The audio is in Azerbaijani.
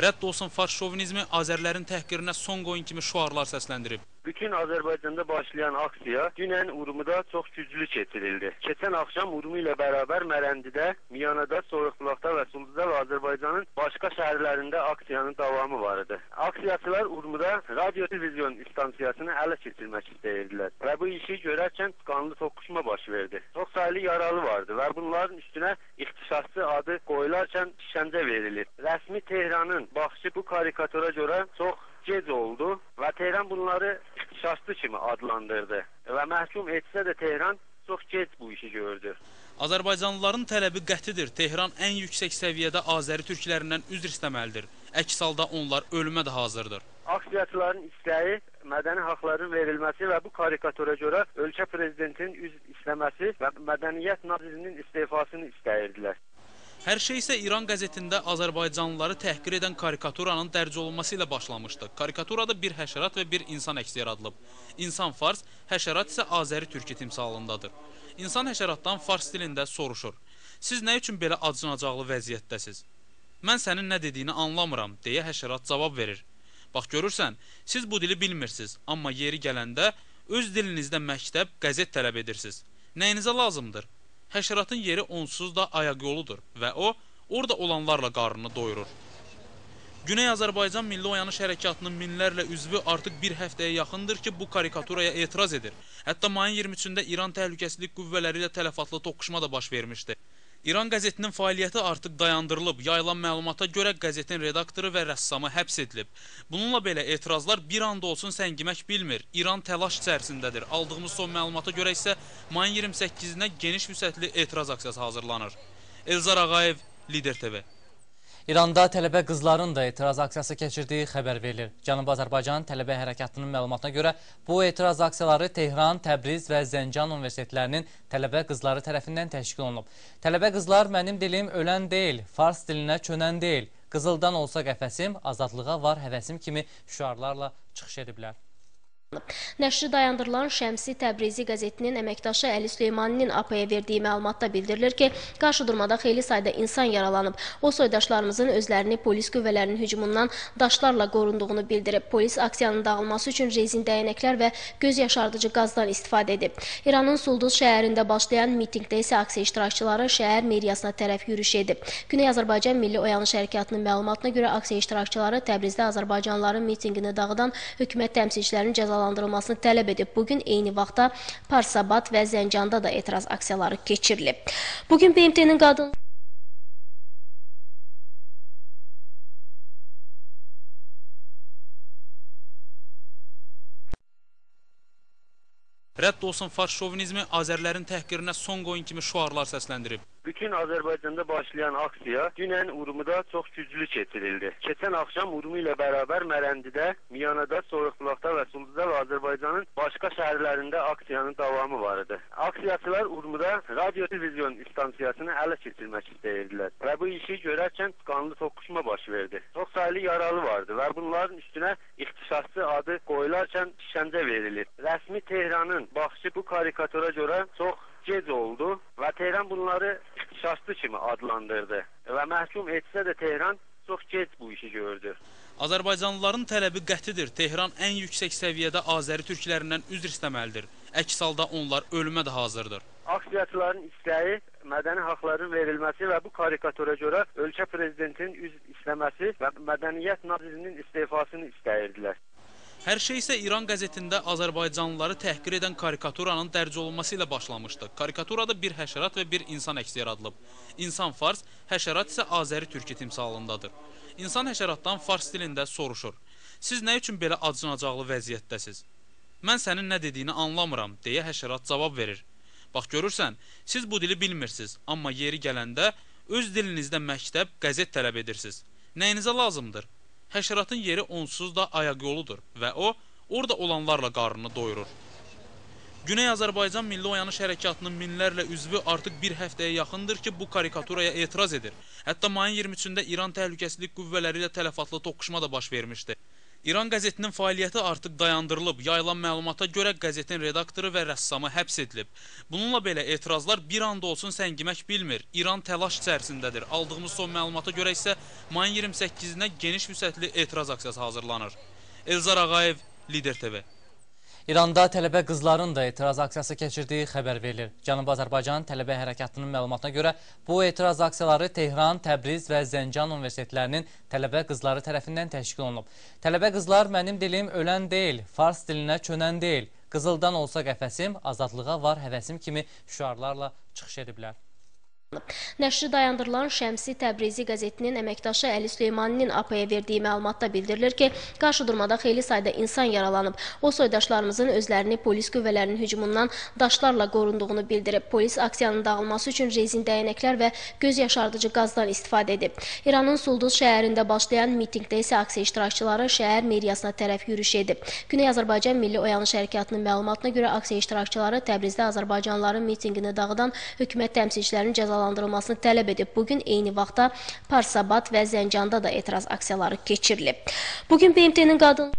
Rədd olsun fars şovinizmi, Azərlərin təhqirinə son qoyun kimi şüarlar səsləndirib. Bütün Azərbaycanda başlayan aksiya dünən Urmuda çox güclü keçirildi. Keçən axşam Urmu ilə bərabər Mərəndidə, Miyanada, Soyuqbulaqda və Sulduzda və Azərbaycanın başqa şəhərlərində aksiyanın davamı var idi. Aksiyaçılar Urmuda radio-televizyon istansiyasını ələ keçirmək istəyirdilər və bu işi görərkən qanlı toqquşma baş verdi. Çox saylı yaralı vardı və bunların üstünə ixtişaşçı adı qoyularkən işgəncə verilir. Rəsmi Tehranın baxışı bu karikatura görə çox gec oldu və Tehran bunları ixtişaşçı kimi adlandırdı və məhkum etsə də Tehran çox gec bu işi gördü. Azərbaycanlıların tələbi qətidir. Tehran ən yüksək səviyyədə Azəri türklərindən üzr istəməlidir. Əks halda onlar ölümə də hazırdır. Aksiyaçıların istəyi mədəni haqların verilməsi və bu karikatura görə ölkə prezidentinin üzr istəməsi və mədəniyyət nazirinin istefasını istəyirdilər. Hər şey isə İran qəzetində Azərbaycanlıları təhqir edən karikaturanın dərc olunması ilə başlamışdı. Karikaturada bir həşərat və bir insan əksi yaradılıb. İnsan fars, həşərat isə Azəri türkü timsalındadır. İnsan həşəratdan fars dilində soruşur. Siz nə üçün belə acınacaqlı vəziyyətdəsiz? Mən sənin nə dediyini anlamıram, deyə həşərat cavab verir. Bax görürsən, siz bu dili bilmirsiniz, amma yeri gələndə öz dilinizdə məktəb, qəzet tələb edirsiniz. Nəyinizə lazımdır? Həşəratın yeri onsuz da ayaq yoludur və o, orada olanlarla qarnını doyurur. Güney Azərbaycan Milli Oyanış Hərəkatının minlərlə üzvü artıq bir həftəyə yaxındır ki, bu karikaturaya etiraz edir. Hətta mayın 23-də İran Təhlükəsizlik Qüvvələri ilə tələfatlı toqquşma da baş vermişdi. İran qəzetinin fəaliyyəti artıq dayandırılıb. Yayılan məlumata görə qəzetin redaktoru və rəssamı həbs edilib. Bununla belə etirazlar bir anda olsun səngimək bilmir. İran təlaş içərisindədir. Aldığımız son məlumata görə isə mayın 28-nə geniş vüsətli etiraz aksiyası hazırlanır. Elzar Ağayev, Lider TV. İranda tələbə qızların da etiraz aksiyası keçirdiyi xəbər verilir. Cənubi Azərbaycan tələbə hərəkatının məlumatına görə bu etiraz aksiyaları Tehran, Təbriz və Zəncan universitetlərinin tələbə qızları tərəfindən təşkil olunub. Tələbə qızlar mənim dilim ölən deyil, fars dilinə çönən deyil, qızıldan olsa qəfəsim, azadlığa var həvəsim kimi şüarlarla çıxış ediblər. Nəşri dayandırılan Şəmsi Təbrizi qəzetinin əməkdaşı Əli Süleymaninin APA-ya verdiyi məlumatda bildirilir ki, qarşıdurmada xeyli sayda insan yaralanıb. O, soydaşlarımızın özlərini polis qüvvələrinin hücumundan daşlarla qorunduğunu bildirib. Polis aksiyanın dağılması üçün rezin dəyənəklər və göz yaşardıcı qazdan istifadə edib. İranın Sulduz şəhərində başlayan mitingdə isə aksiya iştirakçıları şəhər meriyasına tərəf yürüş edib. Güney Azərbaycan Milli Oyanış Hərəkatının məlumatına görə aksiya iştirakçıları Təbrizdə Azərbaycanlıların mitingini dağıdan hökumət təmsilçilərinin cəzalandırılmasını tələb edib. Bugün eyni vaxtda Parsabat və Zəncanda da etiraz aksiyaları keçirilib. Bugün BMT-nin qadın... Rədd olsun fars şovinizmi, Azərlərin təhqirinə son qoyun kimi şüarlar səsləndirib. Bütün Azərbaycanda başlayan aksiya dünən Urmuda çox güclü keçirildi. Keçən axşam Urmu ilə bərabər Mərəndidə, Miyanada, Soyuqbulaqda və Sulduzda və Azərbaycanın başqa şəhərlərində aksiyanın davamı var idi. Aksiyaçılar Urmuda radio-televizyon istansiyasını ələ keçirmək istəyirdilər və bu işi görərkən qanlı toqquşma baş verdi. Çox saylı yaralı vardı və bunların üstünə ixtişaşçı adı qoyularkən işgəncə verilir. Rəsmi Tehranın baxışı bu karikatura görə çox gec oldu və Tehran bunları ixtişaşçı kimi adlandırdı və məhkum etsə də Tehran çox gec bu işi gördü. Azərbaycanlıların tələbi qətidir. Tehran ən yüksək səviyyədə Azəri türklərindən üzr istəməlidir. Əks halda onlar ölümə də hazırdır. Aksiyaçıların istəyi mədəni haqların verilməsi və bu karikatura görə ölkə prezidentinin üzr istəməsi və mədəniyyət nazirinin istefasını istəyirdilər. Hər şey isə İran qəzetində Azərbaycanlıları təhqir edən karikaturanın dərc olunması ilə başlamışdı. Karikaturada bir həşərat və bir insan əksi yaradılıb. İnsan fars, həşərat isə Azəri türkü timsalındadır. İnsan həşəratdan fars dilində soruşur. Siz nə üçün belə acınacaqlı vəziyyətdəsiz? Mən sənin nə dediyini anlamıram, deyə həşərat cavab verir. Bax görürsən, siz bu dili bilmirsiniz, amma yeri gələndə öz dilinizdə məktəb, qəzet tələb edirsiniz. Nəyinizə lazımdır? Həşəratın yeri onsuz da ayaq yoludur və o, orada olanlarla qarnını doyurur. Güney Azərbaycan Milli Oyanış Hərəkatının minlərlə üzvü artıq bir həftəyə yaxındır ki, bu karikaturaya etiraz edir. Hətta mayın 23-də İran Təhlükəsizlik Qüvvələri ilə tələfatlı toqquşma da baş vermişdi. İran qəzetinin fəaliyyəti artıq dayandırılıb. Yayılan məlumata görə qəzetin redaktoru və rəssamı həbs edilib. Bununla belə etirazlar bir anda olsun səngimək bilmir. İran təlaş içərisindədir. Aldığımız son məlumata görə isə mayın 28-nə geniş vüsətli etiraz aksiyası hazırlanır. Elzar Ağayev, Lider TV. İranda tələbə qızların da etiraz aksiyası keçirdiyi xəbər verilir. Cənubi Azərbaycan tələbə hərəkatının məlumatına görə bu etiraz aksiyaları Tehran, Təbriz və Zəncan universitetlərinin tələbə qızları tərəfindən təşkil olunub. Tələbə qızlar mənim dilim ölən deyil, fars dilinə çönən deyil, qızıldan olsa qəfəsim, azadlığa var həvəsim kimi şüarlarla çıxış ediblər. Nəşri dayandırılan Şəmsi Təbrizi qəzetinin əməkdaşı Əli Süleymaninin APA-ya verdiyi məlumatda bildirilir ki, qarşıdurmada xeyli sayda insan yaralanıb. O soydaşlarımızın özlərini polis qüvvələrinin hücumundan daşlarla qorunduğunu bildirib. Polis aksiyanın dağılması üçün rezin dəyənəklər və göz yaşardıcı qazdan istifadə edib. İranın Sulduz şəhərində başlayan mitingdə isə aksiya iştirakçıları şəhər meriyasına tərəf yürüş edib. Güney Azərbaycan Milli Oyanış Hərəkatının məlumatına görə aksiya iştirakçıları Təbrizdə Azərbaycanlıların mitingini dağıdan hökumət təmsilçilərinin cəzalandırılmasını tələb edib. Bugün eyni vaxtda Parsabat və Zəncanda da etiraz aksiyaları keçirilib. Bugün BMT-nin qadın